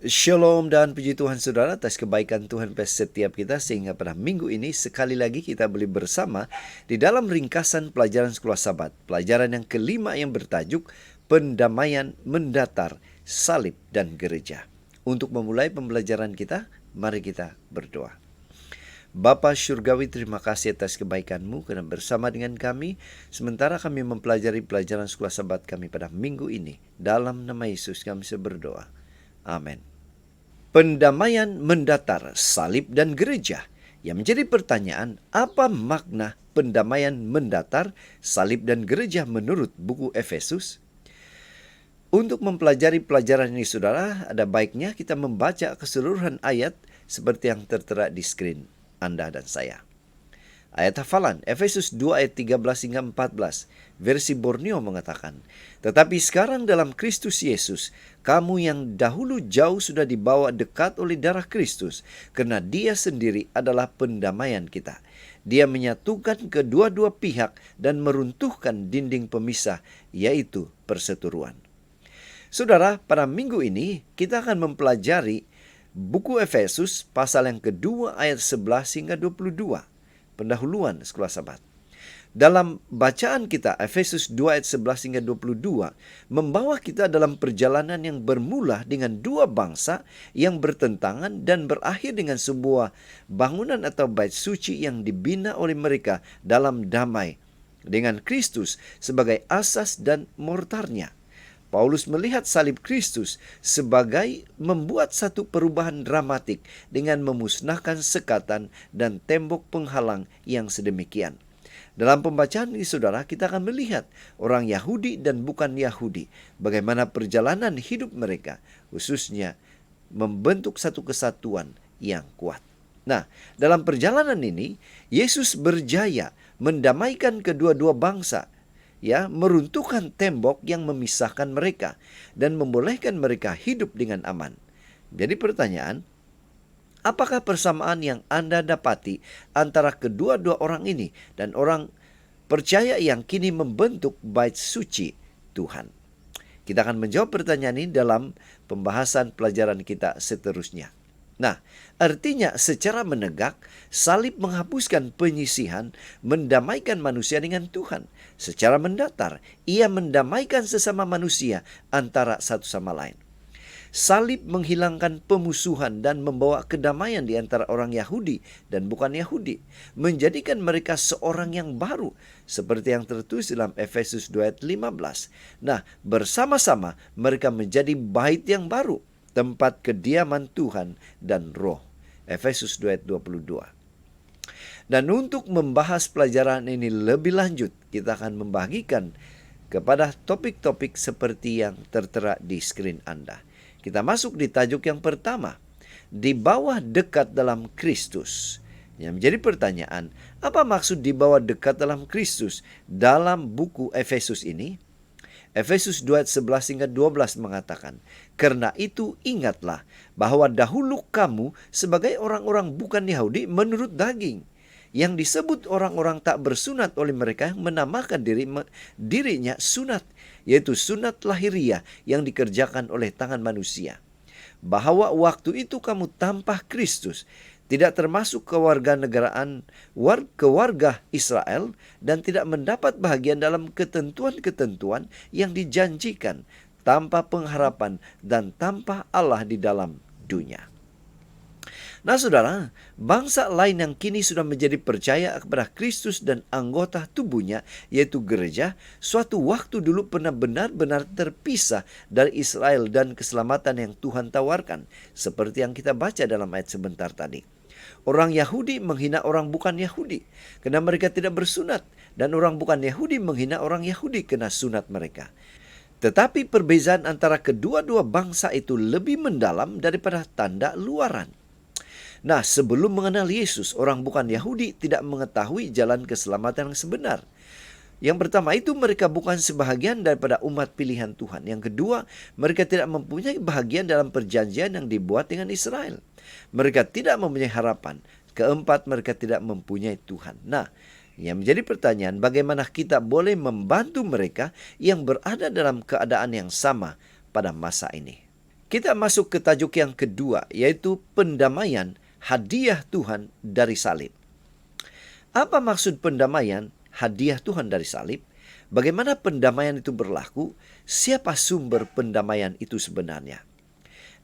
Shalom dan puji Tuhan saudara atas kebaikan Tuhan pada setiap kita, sehingga pada minggu ini sekali lagi kita boleh bersama di dalam ringkasan pelajaran sekolah Sabat. Pelajaran yang kelima yang bertajuk Pendamaian Mendatar, Salib dan Gereja. Untuk memulai pembelajaran kita, mari kita berdoa. Bapa Syurgawi, terima kasih atas kebaikan-Mu karena bersama dengan kami sementara kami mempelajari pelajaran sekolah Sabat kami pada minggu ini. Dalam nama Yesus kami berdoa. Amin. Pendamaian mendatar, salib dan gereja. Yang menjadi pertanyaan, apa makna pendamaian mendatar, salib dan gereja menurut buku Efesus? Untuk mempelajari pelajaran ini saudara, ada baiknya kita membaca keseluruhan ayat seperti yang tertera di skrin Anda dan saya. Ayat hafalan, Efesus 2 ayat 13 hingga 14, versi Borneo mengatakan, "Tetapi sekarang dalam Kristus Yesus, kamu yang dahulu jauh sudah dibawa dekat oleh darah Kristus, karena Dia sendiri adalah pendamaian kita. Dia menyatukan kedua-dua pihak dan meruntuhkan dinding pemisah, yaitu perseteruan." Saudara, pada minggu ini kita akan mempelajari buku Efesus pasal yang kedua ayat 11 hingga 22. Pendahuluan sekolah Sabat. Dalam bacaan kita, Efesus 2 ayat 11 hingga 22, membawa kita dalam perjalanan yang bermula dengan dua bangsa yang bertentangan dan berakhir dengan sebuah bangunan atau bait suci yang dibina oleh mereka dalam damai, dengan Kristus sebagai asas dan mortarnya. Paulus melihat salib Kristus sebagai membuat satu perubahan dramatik dengan memusnahkan sekatan dan tembok penghalang yang sedemikian. Dalam pembacaan ini saudara, kita akan melihat orang Yahudi dan bukan Yahudi, bagaimana perjalanan hidup mereka, khususnya membentuk satu kesatuan yang kuat. Nah, dalam perjalanan ini, Yesus berjaya mendamaikan kedua-dua bangsa, meruntuhkan tembok yang memisahkan mereka dan membolehkan mereka hidup dengan aman. Jadi pertanyaan, apakah persamaan yang Anda dapati antara kedua-dua orang ini dan orang percaya yang kini membentuk bait suci Tuhan? Kita akan menjawab pertanyaan ini dalam pembahasan pelajaran kita seterusnya. Nah, artinya secara menegak, salib menghapuskan penyisihan, mendamaikan manusia dengan Tuhan. Secara mendatar, ia mendamaikan sesama manusia antara satu sama lain. Salib menghilangkan pemusuhan dan membawa kedamaian di antara orang Yahudi dan bukan Yahudi, menjadikan mereka seorang yang baru, seperti yang tertulis dalam Efesus 2 ayat 15. Nah, bersama-sama mereka menjadi bait yang baru, tempat kediaman Tuhan dan Roh. Efesus 2 ayat 22. Dan untuk membahas pelajaran ini lebih lanjut, kita akan membagikan kepada topik-topik seperti yang tertera di skrin Anda. Kita masuk di tajuk yang pertama, di bawah dekat dalam Kristus. Yang menjadi pertanyaan, apa maksud di bawah dekat dalam Kristus dalam buku Efesus ini? Efesus 2 ayat 11 hingga 12 mengatakan, "Karena itu ingatlah bahwa dahulu kamu sebagai orang-orang bukan Yahudi menurut daging, yang disebut orang-orang tak bersunat oleh mereka yang menamakan dirinya sunat, yaitu sunat lahiriah yang dikerjakan oleh tangan manusia. Bahwa waktu itu kamu tanpa Kristus, tidak termasuk kewarga Israel, dan tidak mendapat bahagian dalam ketentuan-ketentuan yang dijanjikan, tanpa pengharapan dan tanpa Allah di dalam dunia." Nah saudara, bangsa lain yang kini sudah menjadi percaya kepada Kristus dan anggota tubuhnya, yaitu gereja, suatu waktu dulu pernah benar-benar terpisah dari Israel dan keselamatan yang Tuhan tawarkan, seperti yang kita baca dalam ayat sebentar tadi. Orang Yahudi menghina orang bukan Yahudi karena mereka tidak bersunat, dan orang bukan Yahudi menghina orang Yahudi karena sunat mereka. Tetapi perbezaan antara kedua-dua bangsa itu lebih mendalam daripada tanda luaran. Nah, sebelum mengenal Yesus, orang bukan Yahudi tidak mengetahui jalan keselamatan yang sebenar. Yang pertama itu, mereka bukan sebahagian daripada umat pilihan Tuhan. Yang kedua, mereka tidak mempunyai bahagian dalam perjanjian yang dibuat dengan Israel. Mereka tidak mempunyai harapan. Keempat, mereka tidak mempunyai Tuhan. Nah, yang menjadi pertanyaan, bagaimana kita boleh membantu mereka yang berada dalam keadaan yang sama pada masa ini? Kita masuk ke tajuk yang kedua, yaitu pendamaian, hadiah Tuhan dari salib. Apa maksud pendamaian, hadiah Tuhan dari salib? Bagaimana pendamaian itu berlaku? Siapa sumber pendamaian itu sebenarnya?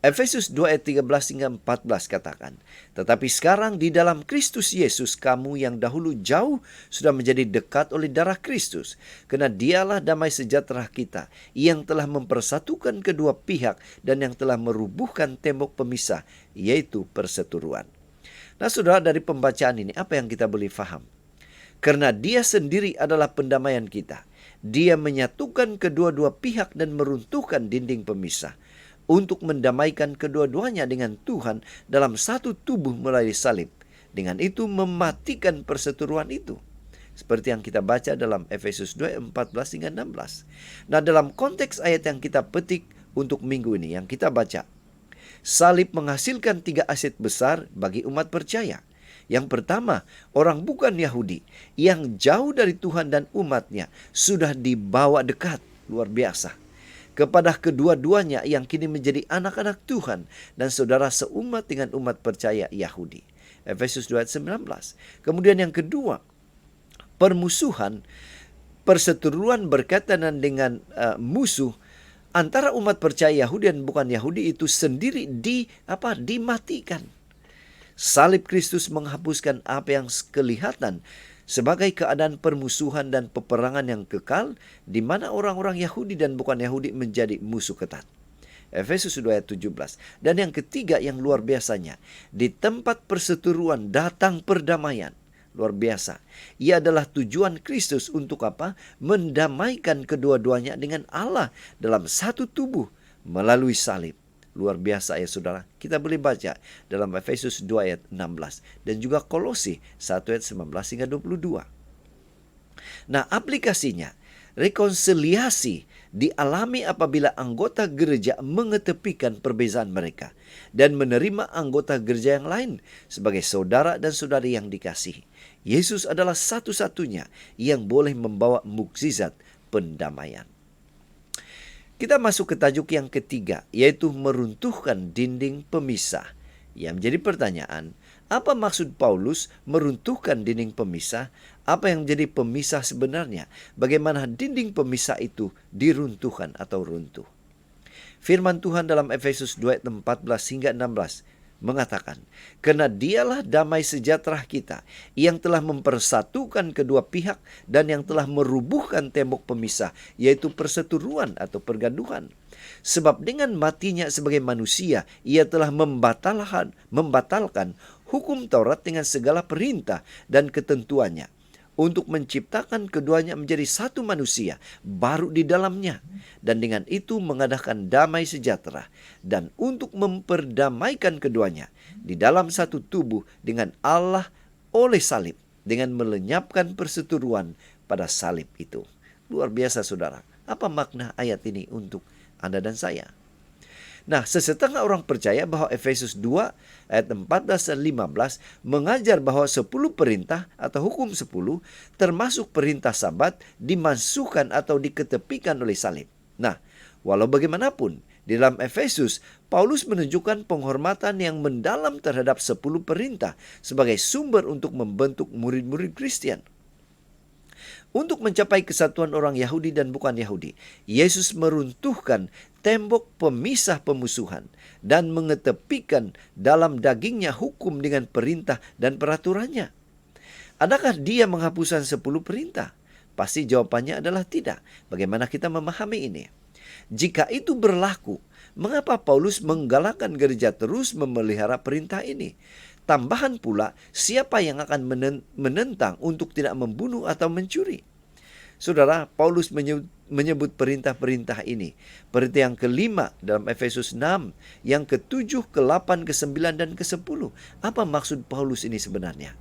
Efesus 2 ayat 13 hingga 14 katakan, "Tetapi sekarang di dalam Kristus Yesus kamu yang dahulu jauh sudah menjadi dekat oleh darah Kristus. Karena dialah damai sejahtera kita yang telah mempersatukan kedua pihak dan yang telah merubuhkan tembok pemisah, yaitu perseteruan." Nah saudara, dari pembacaan ini apa yang kita boleh faham? Karena dia sendiri adalah pendamaian kita. Dia menyatukan kedua-dua pihak dan meruntuhkan dinding pemisah untuk mendamaikan kedua-duanya dengan Tuhan dalam satu tubuh melalui salib. Dengan itu mematikan perseteruan itu. Seperti yang kita baca dalam Efesus 2, 14 hingga 16. Nah dalam konteks ayat yang kita petik untuk minggu ini, yang kita baca, salib menghasilkan 3 aset besar bagi umat percaya. Yang pertama, orang bukan Yahudi yang jauh dari Tuhan dan umatnya sudah dibawa dekat, luar biasa, kepada kedua-duanya yang kini menjadi anak-anak Tuhan dan saudara seumat dengan umat percaya Yahudi. Efesus 2 ayat 19. Kemudian yang kedua, permusuhan, perseteruan berkaitan dengan musuh antara umat percaya Yahudi dan bukan Yahudi itu sendiri dimatikan. Salib Kristus menghapuskan apa yang kelihatan sebagai keadaan permusuhan dan peperangan yang kekal, di mana orang-orang Yahudi dan bukan Yahudi menjadi musuh ketat. Efesus 2 ayat 17. Dan yang ketiga yang luar biasanya, di tempat perseteruan datang perdamaian. Luar biasa. Ia adalah tujuan Kristus untuk apa? Mendamaikan kedua-duanya dengan Allah dalam satu tubuh melalui salib. Luar biasa ya saudara. Kita boleh baca dalam Efesus 2 ayat 16 dan juga Kolose 1 ayat 19 hingga 22. Nah, aplikasinya, rekonsiliasi dialami apabila anggota gereja mengetepikan perbezaan mereka dan menerima anggota gereja yang lain sebagai saudara dan saudari yang dikasihi. Yesus adalah satu-satunya yang boleh membawa mukjizat pendamaian. Kita masuk ke tajuk yang ketiga, yaitu meruntuhkan dinding pemisah. Yang menjadi pertanyaan, apa maksud Paulus meruntuhkan dinding pemisah? Apa yang menjadi pemisah sebenarnya? Bagaimana dinding pemisah itu diruntuhkan atau runtuh? Firman Tuhan dalam Efesus 2 ayat 14 hingga 16 mengatakan, "Karena dialah damai sejahtera kita yang telah mempersatukan kedua pihak dan yang telah merubuhkan tembok pemisah, yaitu perseteruan atau pergaduhan. Sebab dengan matinya sebagai manusia, ia telah membatalkan hukum Taurat dengan segala perintah dan ketentuannya, untuk menciptakan keduanya menjadi satu manusia baru di dalamnya, dan dengan itu mengadakan damai sejahtera, dan untuk memperdamaikan keduanya di dalam satu tubuh dengan Allah oleh salib, dengan melenyapkan perseteruan pada salib itu." Luar biasa saudara. Apa makna ayat ini untuk Anda dan saya? Nah, sesetengah orang percaya bahwa Efesus 2 ayat 14 dan 15 mengajar bahwa 10 perintah atau hukum 10 termasuk perintah Sabat dimasukkan atau diketepikan oleh salib. Nah, walau bagaimanapun, di dalam Efesus, Paulus menunjukkan penghormatan yang mendalam terhadap 10 perintah sebagai sumber untuk membentuk murid-murid Kristen. Untuk mencapai kesatuan orang Yahudi dan bukan Yahudi, Yesus meruntuhkan tembok pemisah pemusuhan dan mengetepikan dalam dagingnya hukum dengan perintah dan peraturannya. Adakah dia menghapuskan 10 perintah? Pasti jawabannya adalah tidak. Bagaimana kita memahami ini? Jika itu berlaku, mengapa Paulus menggalakkan gereja terus memelihara perintah ini? Tambahan pula, siapa yang akan menentang untuk tidak membunuh atau mencuri? Saudara, Paulus menyebut perintah-perintah ini. Perintah yang kelima dalam Efesus 6, yang ke-7, ke-8, ke-9, dan ke-10. Apa maksud Paulus ini sebenarnya?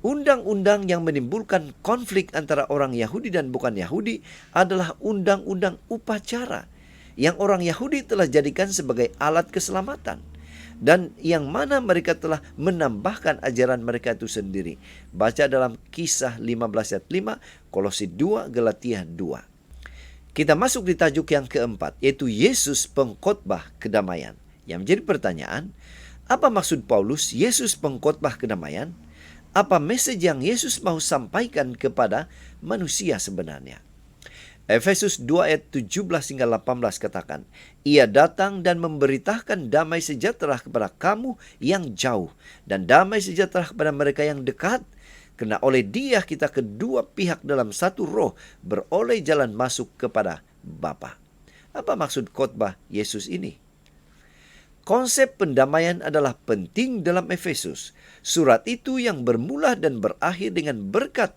Undang-undang yang menimbulkan konflik antara orang Yahudi dan bukan Yahudi adalah undang-undang upacara yang orang Yahudi telah jadikan sebagai alat keselamatan, dan yang mana mereka telah menambahkan ajaran mereka itu sendiri. Baca dalam Kisah 15 ayat 5, Kolose 2, Galatia 2. Kita masuk di tajuk yang keempat, yaitu Yesus pengkhotbah kedamaian. Yang menjadi pertanyaan, apa maksud Paulus Yesus pengkhotbah kedamaian? Apa message yang Yesus mau sampaikan kepada manusia sebenarnya? Efesus 2 ayat 17 hingga 18 katakan, Ia datang dan memberitakan damai sejahtera kepada kamu yang jauh, dan damai sejahtera kepada mereka yang dekat. Karena oleh Dia kita kedua pihak dalam satu roh beroleh jalan masuk kepada Bapa. Apa maksud khotbah Yesus ini? Konsep pendamaian adalah penting dalam Efesus. Surat itu yang bermula dan berakhir dengan berkat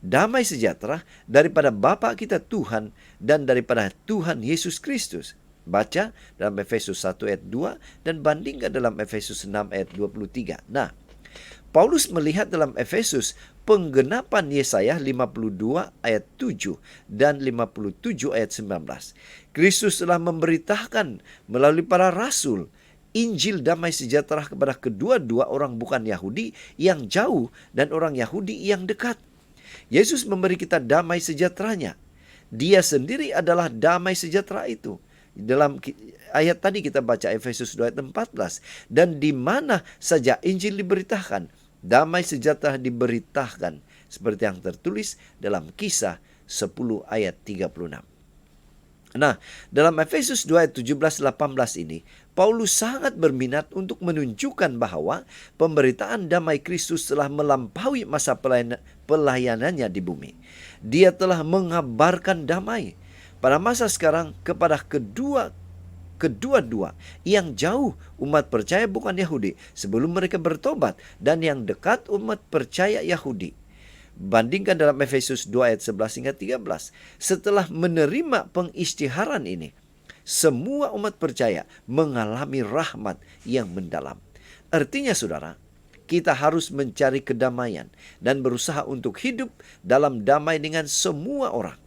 damai sejahtera daripada Bapa kita Tuhan dan daripada Tuhan Yesus Kristus. Baca dalam Efesus 1 ayat 2 dan bandingkan dalam Efesus 6 ayat 23. Nah, Paulus melihat dalam Efesus penggenapan Yesaya 52 ayat 7 dan 57 ayat 19. Kristus telah memberitakan melalui para rasul Injil damai sejahtera kepada kedua-dua orang bukan Yahudi yang jauh dan orang Yahudi yang dekat. Yesus memberi kita damai sejahteranya. Dia sendiri adalah damai sejahtera itu. Dalam ayat tadi kita baca Efesus 2 ayat 14. Dan di mana saja Injil diberitakan, damai sejahtera diberitakan. Seperti yang tertulis dalam Kisah 10 ayat 36. Nah, dalam Efesus 2 ayat 17-18 ini, Paulus sangat berminat untuk menunjukkan bahwa pemberitaan damai Kristus telah melampaui masa pelayanannya di bumi. Dia telah mengabarkan damai pada masa sekarang kepada kedua-dua yang jauh umat percaya bukan Yahudi sebelum mereka bertobat, dan yang dekat umat percaya Yahudi. Bandingkan dalam Efesus 2 ayat 11 hingga 13. Setelah menerima pengisytiharan ini, semua umat percaya mengalami rahmat yang mendalam. Artinya saudara, kita harus mencari kedamaian dan berusaha untuk hidup dalam damai dengan semua orang.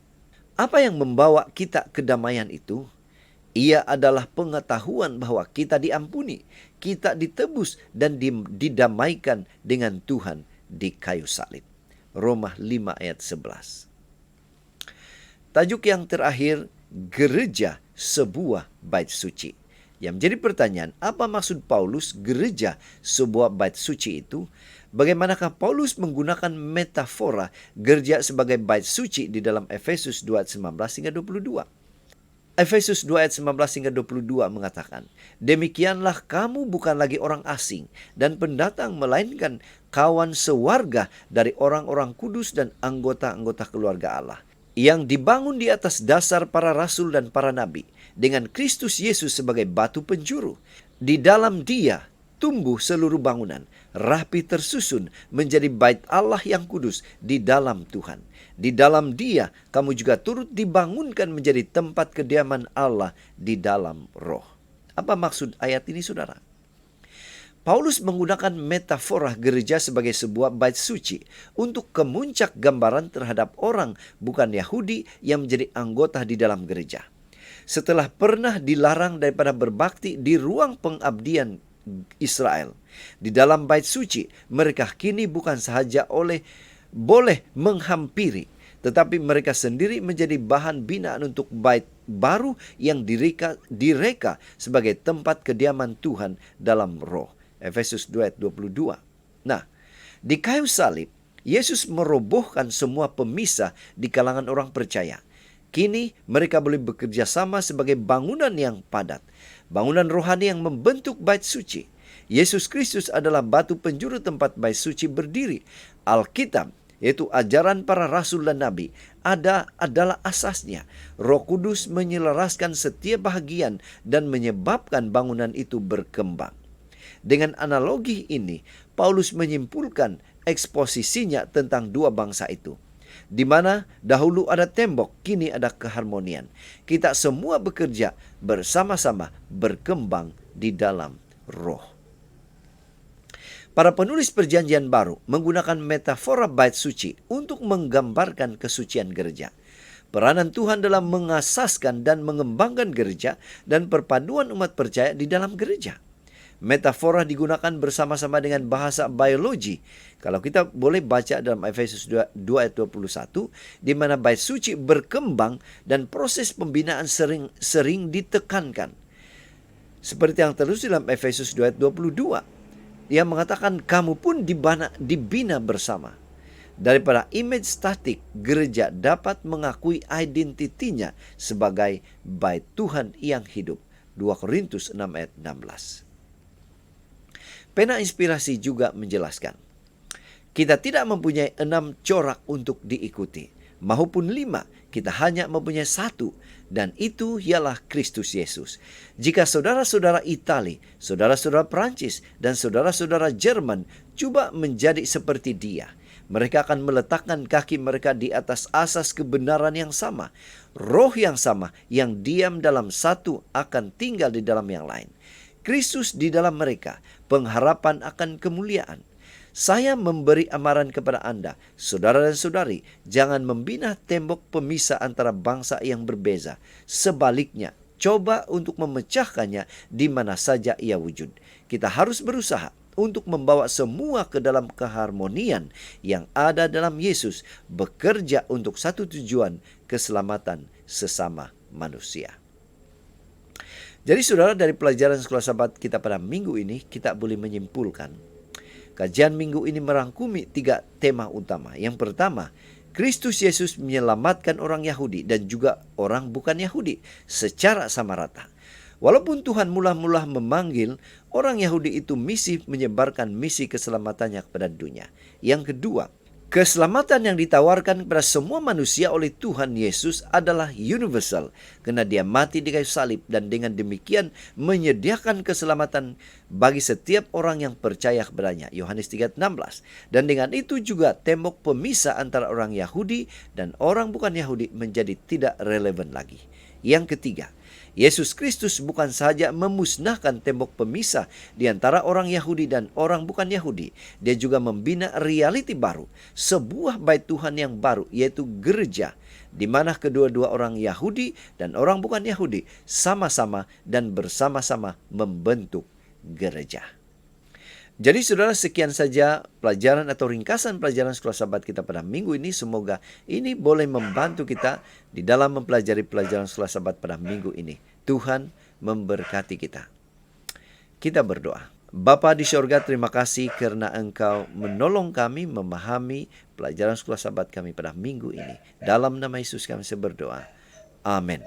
Apa yang membawa kita kedamaian itu? Ia adalah pengetahuan bahwa kita diampuni, kita ditebus dan didamaikan dengan Tuhan di kayu salib. Roma 5 ayat 11. Tajuk yang terakhir, gereja sebuah bait suci. Yang menjadi pertanyaan, apa maksud Paulus gereja sebuah bait suci itu? Bagaimanakah Paulus menggunakan metafora gereja sebagai bait suci di dalam Efesus 2 ayat 19 hingga 22? Efesus 2 ayat 19 hingga 22 mengatakan, Demikianlah kamu bukan lagi orang asing dan pendatang, melainkan kawan sewarga dari orang-orang kudus dan anggota-anggota keluarga Allah, yang dibangun di atas dasar para rasul dan para nabi, dengan Kristus Yesus sebagai batu penjuru. Di dalam Dia tumbuh seluruh bangunan, rapi tersusun menjadi bait Allah yang kudus di dalam Tuhan. Di dalam Dia kamu juga turut dibangunkan menjadi tempat kediaman Allah di dalam Roh. Apa maksud ayat ini, saudara? Paulus menggunakan metafora gereja sebagai sebuah bait suci untuk kemuncak gambaran terhadap orang bukan Yahudi yang menjadi anggota di dalam gereja. Setelah pernah dilarang daripada berbakti di ruang pengabdian Israel, di dalam bait suci mereka kini bukan sahaja boleh menghampiri, tetapi mereka sendiri menjadi bahan binaan untuk bait baru yang direka sebagai tempat kediaman Tuhan dalam Roh. Efesus 2 ayat 22. Nah, di kayu salib, Yesus merobohkan semua pemisah di kalangan orang percaya. Kini mereka boleh bekerja sama sebagai bangunan yang padat, bangunan rohani yang membentuk bait suci. Yesus Kristus adalah batu penjuru tempat bait suci berdiri. Alkitab, yaitu ajaran para rasul dan nabi, adalah asasnya. Roh Kudus menyelaraskan setiap bahagian dan menyebabkan bangunan itu berkembang. Dengan analogi ini, Paulus menyimpulkan eksposisinya tentang dua bangsa itu. Di mana dahulu ada tembok, kini ada keharmonian. Kita semua bekerja bersama-sama berkembang di dalam Roh. Para penulis Perjanjian Baru menggunakan metafora bait suci untuk menggambarkan kesucian gereja. Peranan Tuhan dalam mengasaskan dan mengembangkan gereja dan perpaduan umat percaya di dalam gereja. Metafora digunakan bersama-sama dengan bahasa biologi. Kalau kita boleh baca dalam Efesus 2 ayat 21, di mana bait suci berkembang dan proses pembinaan sering ditekankan. Seperti yang tertulis dalam Efesus 2 ayat 22. Dia mengatakan kamu pun dibina bersama. Daripada image statik, gereja dapat mengakui identitinya sebagai bait Tuhan yang hidup. 2 Korintus 6 ayat 16. Pena inspirasi juga menjelaskan, kita tidak mempunyai 6 corak untuk diikuti, maupun 5, kita hanya mempunyai 1, dan itu ialah Kristus Yesus. Jika saudara-saudara Itali, saudara-saudara Prancis, dan saudara-saudara Jerman coba menjadi seperti dia, mereka akan meletakkan kaki mereka di atas asas kebenaran yang sama. Roh yang sama yang diam dalam satu akan tinggal di dalam yang lain. Kristus di dalam mereka, pengharapan akan kemuliaan. Saya memberi amaran kepada Anda, saudara dan saudari, jangan membina tembok pemisah antara bangsa yang berbeza. Sebaliknya, coba untuk memecahkannya di mana saja ia wujud. Kita harus berusaha untuk membawa semua ke dalam keharmonian yang ada dalam Yesus, bekerja untuk satu tujuan, keselamatan sesama manusia. Jadi saudara, dari pelajaran Sekolah Sabat kita pada minggu ini, kita boleh menyimpulkan kajian minggu ini merangkumi 3 tema utama. Yang pertama, Kristus Yesus menyelamatkan orang Yahudi dan juga orang bukan Yahudi secara sama rata. Walaupun Tuhan mula-mula memanggil orang Yahudi itu misi menyebarkan misi keselamatannya kepada dunia. Yang kedua, keselamatan yang ditawarkan kepada semua manusia oleh Tuhan Yesus adalah universal, karena dia mati di kayu salib dan dengan demikian menyediakan keselamatan bagi setiap orang yang percaya kepadanya. Yohanes 3:16. Dan dengan itu juga tembok pemisah antara orang Yahudi dan orang bukan Yahudi menjadi tidak relevan lagi. Yang ketiga, Yesus Kristus bukan saja memusnahkan tembok pemisah di antara orang Yahudi dan orang bukan Yahudi. Dia juga membina realiti baru, sebuah bait Tuhan yang baru, yaitu gereja, di mana kedua-dua orang Yahudi dan orang bukan Yahudi sama-sama dan bersama-sama membentuk gereja. Jadi saudara, sekian saja pelajaran atau ringkasan pelajaran Sekolah Sabat kita pada minggu ini. Semoga ini boleh membantu kita di dalam mempelajari pelajaran Sekolah Sabat pada minggu ini. Tuhan memberkati kita. Kita berdoa. Bapa di sorga, terima kasih karena Engkau menolong kami memahami pelajaran Sekolah Sabat kami pada minggu ini. Dalam nama Yesus kami berdoa. Amin.